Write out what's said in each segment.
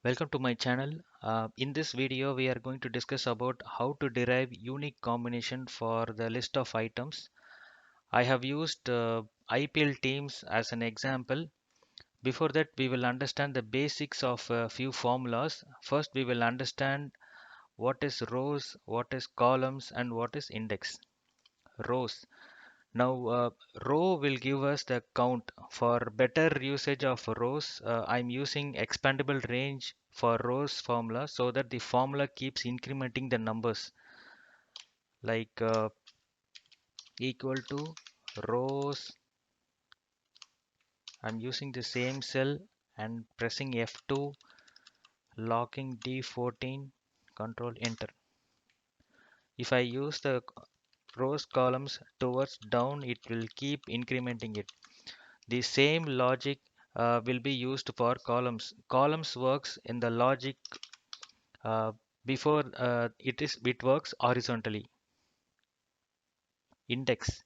Welcome to my channel. In this video, we are going to discuss about how to derive unique combination for the list of items. I have used IPL teams as an example. Before that, we will understand the basics of a few formulas. First, we will understand what is rows, what is columns, and what is index. Rows. Now, row will give us the count. For better usage of rows, I'm using expandable range for rows formula so that the formula keeps incrementing the numbers like equal to rows. I'm using the same cell and pressing F2, locking D14, control enter. If I use the rows columns towards down, it will keep incrementing it. The same logic will be used for columns. Columns works in the logic uh, before it works horizontally. Index.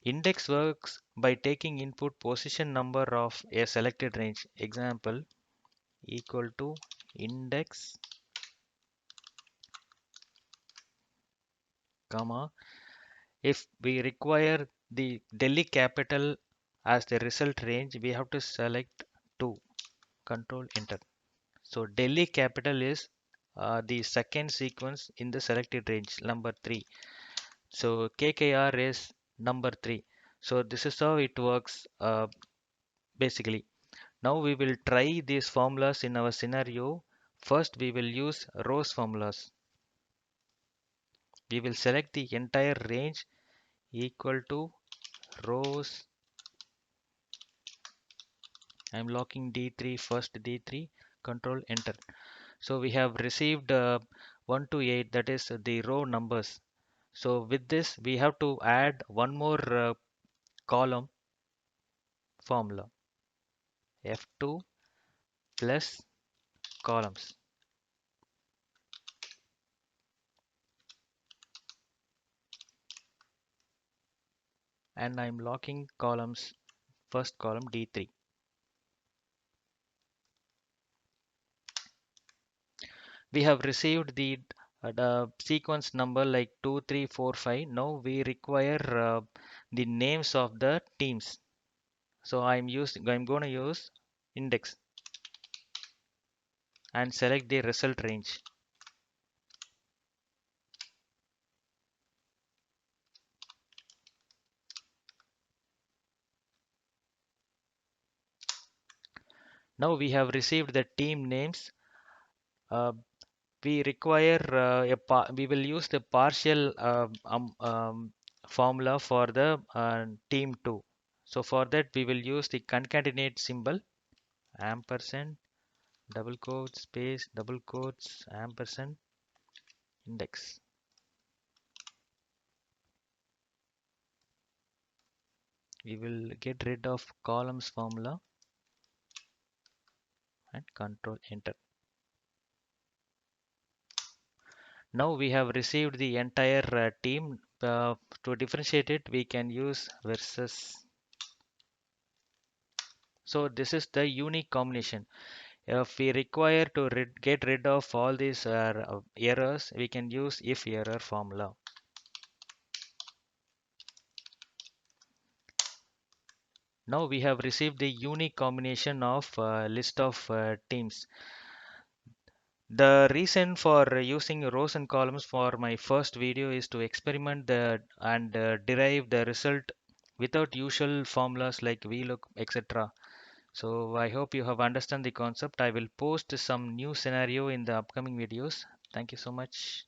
Index works by taking input position number of a selected range. Example equal to index, comma. If we require the Delhi capital as the result range, we have to select 2. Control enter. So Delhi capital is the second sequence in the selected range, number 3. So KKR is number 3. So this is how it works basically. Now we will try these formulas in our scenario. First we will use rows formulas. We will select the entire range equal to rows. I'm locking D3 first, D3, control enter. So we have received 1 to 8, that is the row numbers. So with this, we have to add one more column formula, F2 plus columns. And I'm locking columns, first column D3. We have received the sequence number like 2, 3, 4, 5. Now we require the names of the teams. So I'm going to use index and select the result range. Now we have received the team names. Uh, we require we will use the partial formula for the team 2. So for that we will use the concatenate symbol, ampersand, double quotes, space, double quotes, ampersand, index. We will get rid of columns formula and control enter. Now we have received the entire team. To differentiate it, we can use versus. So this is the unique combination. If we require to get rid of all these errors, we can use if error formula. Now we have received the unique combination of list of teams. The reason for using rows and columns for my first video is to experiment and derive the result without usual formulas like VLOOK, etc. So I hope you have understand the concept. I will post some new scenario in the upcoming videos. Thank you so much.